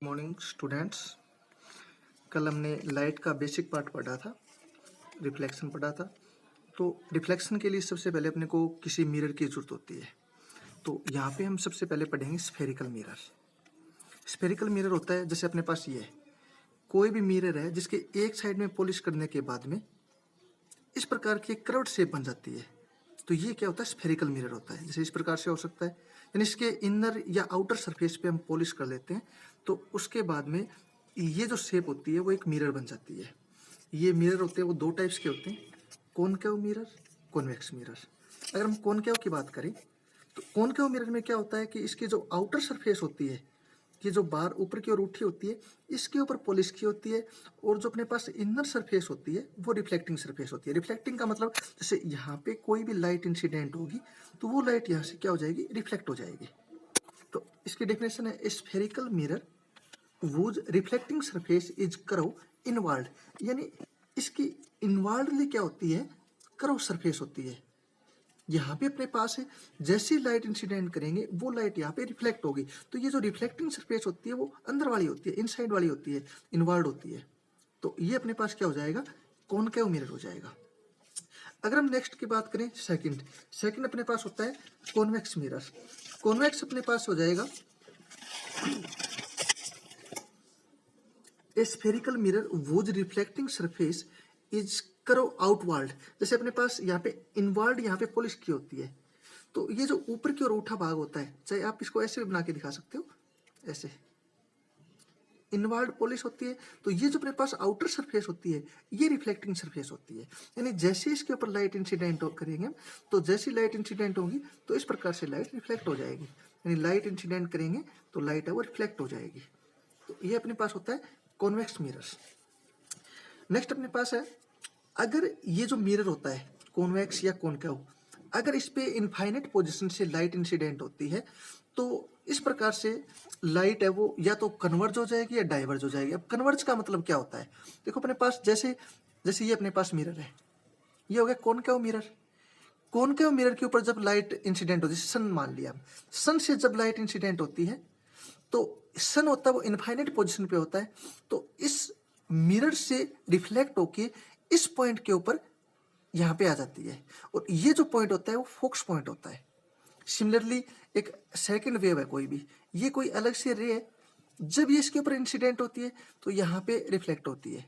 Morning students. कल हमने light का बेसिक पार्ट पढ़ा था, रिफ्लेक्शन पढ़ा था। तो रिफ्लेक्शन के लिए सबसे पहले अपने को किसी मिरर की ज़रूरत होती है। तो यहाँ पे हम सबसे पहले पढ़ेंगे स्फेरिकल मिरर। स्फेरिकल मिरर होता है जैसे अपने पास ये है, कोई भी मिरर है जिसके एक साइड में पॉलिश करने के बाद में इस प्रकार की एक कर्व्ड शेप बन जाती है। तो ये क्या होता है, स्फेरिकल मिरर होता है। जैसे इस प्रकार से हो सकता है, यानी इसके इनर या आउटर सरफेस पे हम पॉलिश कर लेते हैं तो उसके बाद में ये जो शेप होती है वो एक मिरर बन जाती है। ये मिरर होते हैं वो दो टाइप्स के होते हैं, कॉनकेव मिरर, कॉन्वेक्स मिरर। अगर हम कॉनकेव की बात करें तो कॉनकेव मिरर में क्या होता है कि इसकी जो आउटर सरफेस होती है, ये जो बार ऊपर की ओर उठी होती है, इसके ऊपर पॉलिश की होती है। और जो अपने पास इनर सरफेस होती है वो रिफ्लेक्टिंग सरफेस होती है। रिफ्लेक्टिंग का मतलब जैसे यहाँ पे कोई भी लाइट इंसिडेंट होगी तो वो लाइट यहाँ से क्या हो जाएगी, रिफ्लेक्ट हो जाएगी। तो इसकी डेफिनेशन है, spherical mirror whose reflecting surface is curve inward, यानी इसकी इनवर्डली क्या होती है, कर्व सरफेस होती है। यहाँ पे अपने पास है, जैसी लाइट इंसिडेंट करेंगे वो लाइट यहाँ पे रिफ्लेक्ट होगी। तो ये जो रिफ्लेक्टिंग सरफेस होती है वो अंदर वाली होती है, इनसाइड वाली होती है, इनवर्ड होती है। तो ये अपने पास क्या हो जाएगा, कॉनकेव मिरर हो जाएगा। अगर हम नेक्स्ट की बात करें, सेकंड अपने पास होता है कॉन्वेक्स मिरर। कॉन्वेक्स अपने पास हो जाएगा a spherical mirror whose reflecting surface is curve outward. जैसे अपने पास यहाँ पे इनवर्ड यहाँ पे पॉलिश की होती है, तो ये जो ऊपर की ओर उठा भाग होता है, चाहे आप इसको ऐसे भी बना के दिखा सकते हो, ऐसे इनवर्ड पॉलिश होती है। तो ये जो अपने पास आउटर सरफेस होती है ये रिफ्लेक्टिंग सरफेस होती है। यानी जैसे इसके ऊपर लाइट इंसिडेंट करेंगे तो जैसी लाइट इंसिडेंट होगी तो इस प्रकार से लाइट रिफ्लेक्ट हो जाएगी। यानी लाइट इंसिडेंट करेंगे तो लाइट है वो रिफ्लेक्ट हो जाएगी। तो ये अपने पास होता है कॉन्वेक्स मिरर्स। नेक्स्ट अपने पास है, अगर ये जो मिरर होता है कॉन्वेक्स या कॉनकेव, अगर इस पे इनफाइनाइट पोजीशन से लाइट इंसिडेंट होती है तो इस प्रकार से लाइट है वो या तो कन्वर्ज हो जाएगी या डाइवर्ज हो जाएगी। अब कन्वर्ज का मतलब क्या होता है, देखो अपने पास जैसे जैसे ये अपने पास मिरर है, ये हो गया कॉनकेव मिरर। कॉनकेव मिरर के ऊपर जब लाइट इंसिडेंट होती है, सन मान लिया, सन से जब लाइट इंसिडेंट होती है तो सन होता है वो इनफाइनाइट पोजीशन पे होता है, तो इस मिरर से रिफ्लेक्ट होके इस पॉइंट के ऊपर यहाँ पे आ जाती है। और ये जो पॉइंट होता है वो फोकस पॉइंट होता है। सिमिलरली एक सेकंड वेव है कोई भी, ये कोई अलग से रे है, जब ये इसके ऊपर इंसिडेंट होती है तो यहाँ पे रिफ्लेक्ट होती है।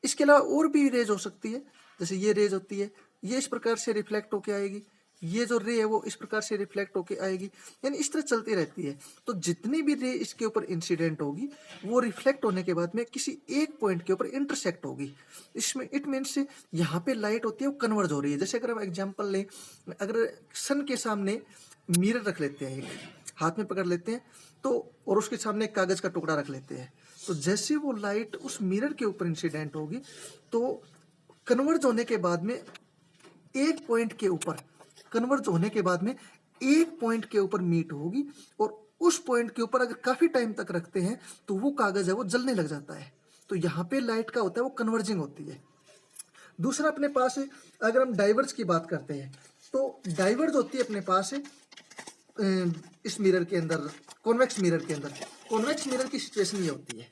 इसके अलावा और भी रेज हो सकती है, जैसे ये रेज होती है, ये इस प्रकार से रिफ्लेक्ट होके आएगी, ये जो रे है वो इस प्रकार से रिफ्लेक्ट होके आएगी, यानी इस तरह चलती रहती है। तो जितनी भी रे इसके ऊपर इंसिडेंट होगी वो रिफ्लेक्ट होने के बाद में किसी एक पॉइंट के ऊपर इंटरसेक्ट होगी। इसमें इट मीन्स यहाँ पे लाइट होती है वो कन्वर्ज हो रही है। जैसे अगर हम एग्जाम्पल लें, अगर सन के सामने मिरर रख लेते हैं, एक हाथ में पकड़ लेते हैं तो, और उसके सामने एक कागज का टुकड़ा रख लेते हैं, तो जैसे वो लाइट उस मिरर के ऊपर इंसिडेंट होगी तो कन्वर्ज होने के बाद में एक पॉइंट के ऊपर, कन्वर्ज होने के बाद में एक पॉइंट के ऊपर मीट होगी, और उस पॉइंट के ऊपर अगर काफी टाइम तक रखते हैं तो वो कागज है वो जलने लग जाता है। तो यहाँ पे लाइट का होता है वो कन्वर्जिंग होती है। दूसरा अपने पास है, अगर हम डाइवर्ज की बात करते हैं तो डाइवर्ज होती है अपने पास है इस मिरर के अंदर, कॉन्वेक्स मिरर के अंदर। कॉन्वेक्स मिरर की सिचुएशन ये होती है,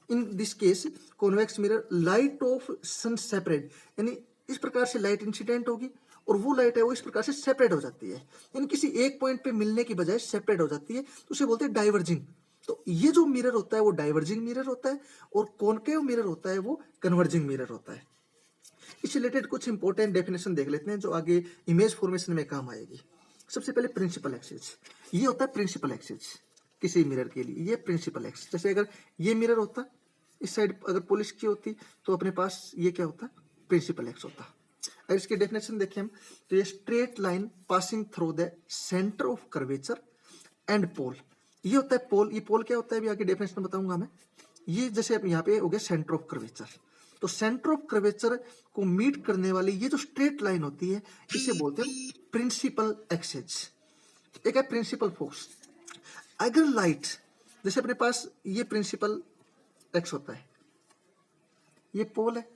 in this case convex mirror light of sun separate, यानी इस प्रकार से लाइट इंसिडेंट होगी और वो लाइट है वो इस प्रकार से सेपरेट हो जाती है, यानी किसी एक पॉइंट पे मिलने की बजाय सेपरेट हो जाती है, तो उसे बोलते हैं डाइवर्जिंग। तो ये जो मिरर होता है वो डाइवर्जिंग मिरर होता है, और कॉनकेव मिरर होता है वो कन्वर्जिंग मिरर होता है। इससे रिलेटेड कुछ इंपॉर्टेंट डेफिनेशन देख लेते हैं जो आगे इमेज फॉर्मेशन में काम आएगी। सबसे पहले प्रिंसिपल एक्सिस, ये होता है प्रिंसिपल एक्सिस किसी मिरर के लिए, ये प्रिंसिपल एक्सिस। जैसे अगर ये मिरर होता, इस साइड अगर पॉलिश की होती तो अपने पास ये क्या होता, प्रिंसिपल एक्स होता। अगर इसकी डेफिनेशन देखें हम तो ये straight line passing through the centre of curvature and pole, ये होता है पोल। ये पोल क्या होता है अभी आगे डेफिनेशन बताऊंगा मैं। ये जैसे अब यहाँ पे हो गया सेंटर ऑफ कर्वेचर, तो सेंटर ऑफ कर्वेचर को मीट करने वाली ये जो स्ट्रेट लाइन होती है इसे बोलते हैं प्रिंसिपल एक्सिस। एक है प्रिंसिपल फोर्स। अगर लाइट, जैसे अपने पास ये प्रिंसिपल एक्स होता है, ये पोल है,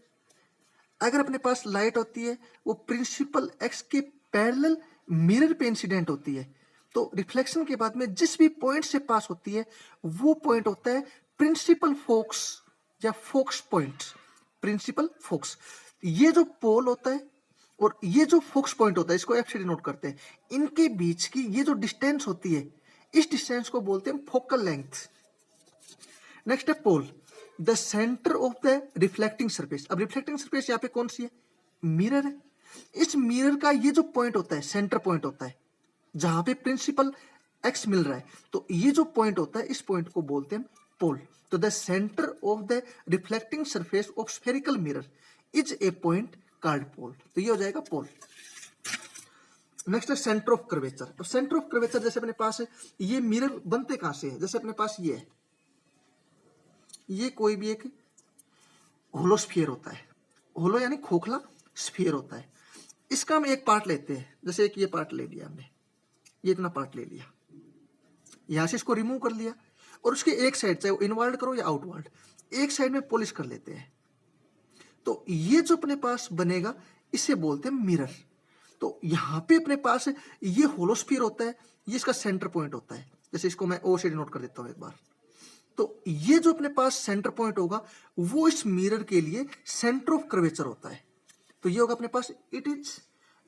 अगर अपने पास लाइट होती है वो प्रिंसिपल एक्स के पैरेलल मिरर पे इंसिडेंट होती है तो रिफ्लेक्शन के बाद में जिस भी पॉइंट से पास होती है वो पॉइंट होता है प्रिंसिपल फोकस या फोकस पॉइंट। प्रिंसिपल फोकस, ये जो पोल होता है और ये जो फोकस पॉइंट होता है, इसको एफ से डिनोट करते हैं, इनके बीच की ये जो डिस्टेंस होती है, इस डिस्टेंस को बोलते हैं फोकल लेंथ। नेक्स्ट है pole, the centre of the reflecting surface. अब रिफ्लेक्टिंग सरफेस यहाँ पे कौन सी है? मिरर है। इस मिरर का ये जो पॉइंट होता है, सेंटर पॉइंट होता है, जहां पे प्रिंसिपल एक्स मिल रहा है, तो ये जो पॉइंट होता है, इस पॉइंट को बोलते हैं पोल। तो the centre of the reflecting surface of spherical mirror is a point called pole. तो ये हो जाएगा पोल। नेक्स्ट है सेंटर ऑफ कर्वेचर। अब सेंटर ऑफ कर्वेचर जैसे अपने पास है, ये मिरर बनते कहां से है? जैसे अपने पास ये है, ये कोई भी एक होलो स्फीयर होता है, होलो यानी खोखला स्फीयर होता है। इसका हम एक पार्ट लेते हैं, जैसे एक ये पार्ट ले लिया हमने, ये इतना पार्ट ले लिया, यहां से इसको रिमूव कर लिया और उसके एक साइड, चाहे वो इनवर्ड करो या आउटवर्ड, एक साइड में पॉलिश कर लेते हैं। तो ये जो अपने पास बनेगा इसे बोलते हैं मिरर। तो यहां पे अपने पास ये होलो स्फीयर होता है, ये इसका सेंटर पॉइंट होता है। जैसे इसको मैं ओ से डिनोट कर देता हूं एक बार। तो ये जो अपने पास सेंटर पॉइंट होगा वो इस मिरर के लिए सेंटर ऑफ कर्वेचर होता है। तो ये होगा अपने पास, it is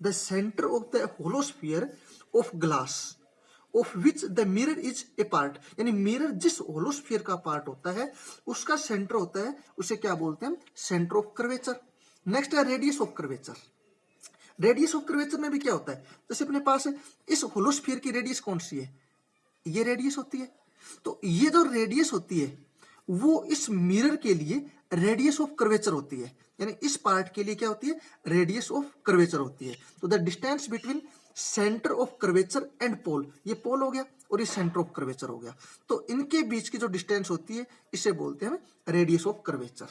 the centre of the hollow sphere of glass of which the mirror is a part. यानी मिरर जिस होलो स्फीयर का पार्ट होता है उसका सेंटर होता है, उसे क्या बोलते हैं? Centre of curvature. नेक्स्ट है radius of curvature. Radius of curvature में भी क्या होता है? जैसे अपने पास इस होलो स्फीयर की रेडियस कौन सी है? ये रेडियस होती है। तो ये जो रेडियस होती है वो इस मिरर के लिए रेडियस ऑफ कर्वेचर होती है। यानी इस पार्ट के लिए क्या होती है? रेडियस ऑफ कर्वेचर होती है। तो the distance between centre of curvature and pole, ये पोल हो गया और ये सेंटर ऑफ कर्वेचर हो गया। तो इनके बीच की जो डिस्टेंस होती है इसे बोलते हैं रेडियस ऑफ कर्वेचर।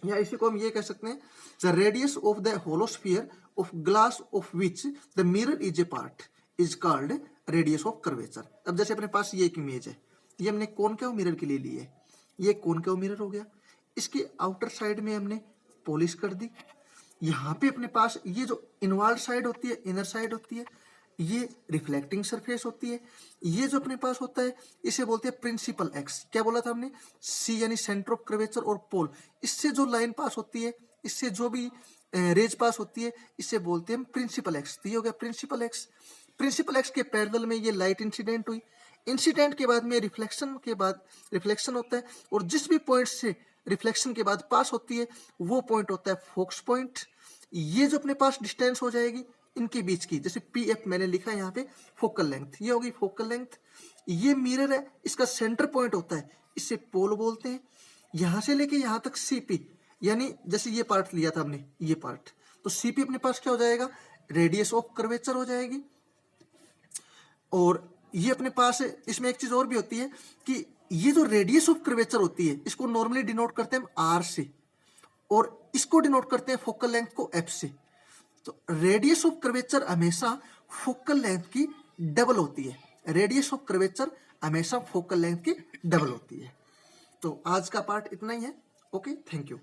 या इसी को हम ये कह सकते हैं, the radius of the hollow sphere of glass of which the mirror is a part is called radius of curvature. अब जैसे अपने पास ये एक इमेज है, ये हमने कॉनकेव मिरर के लिए ली है, ये कॉनकेव मिरर हो गया, इसकी आउटर साइड में हमने पॉलिश कर दी। यहाँ पे अपने पास ये जो इनवर्ड साइड होती है, इनर साइड होती है, ये रिफ्लेक्टिंग सरफेस होती है। ये जो अपने पास होता है इसे बोलते हैं प्रिंसिपल एक्स। क्या बोला था हमने? सी यानी सेंटर ऑफ कर्वेचर और पोल, इससे जो लाइन पास होती है, इससे जो भी रेज पास होती है, इसे बोलते हैं प्रिंसिपल एक्स। तो ये हो गया प्रिंसिपल एक्स। प्रिंसिपल एक्स के पैरेलल में ये लाइट इंसिडेंट हुई, इंसिडेंट के बाद में रिफ्लेक्शन के बाद रिफ्लेक्शन होता है, और जिस भी पॉइंट से रिफ्लेक्शन के बाद पास होती है वो पॉइंट होता है फोकस पॉइंट। ये जो अपने पास डिस्टेंस हो जाएगी इनके बीच की, जैसे पी एफ मैंने लिखा है यहाँ पे, फोकल लेंथ, ये होगी फोकल लेंथ। ये मिरर है, इसका सेंटर पॉइंट होता है, इसे पोल बोलते हैं। यहां से लेके यहां तक सीपी, यानी जैसे ये पार्ट लिया था हमने, ये पार्ट, तो सीपी अपने पास क्या हो जाएगा? रेडियस ऑफ कर्वेचर हो जाएगी। और ये अपने पास इसमें एक चीज और भी होती है कि ये जो रेडियस ऑफ कर्वेचर होती है इसको नॉर्मली डिनोट करते हैं आर से, और इसको डिनोट करते हैं फोकल लेंथ को एफ से। तो रेडियस ऑफ कर्वेचर हमेशा फोकल लेंथ की डबल होती है। रेडियस ऑफ कर्वेचर हमेशा फोकल लेंथ की डबल होती है। तो आज का पार्ट इतना ही है। Okay, thank you.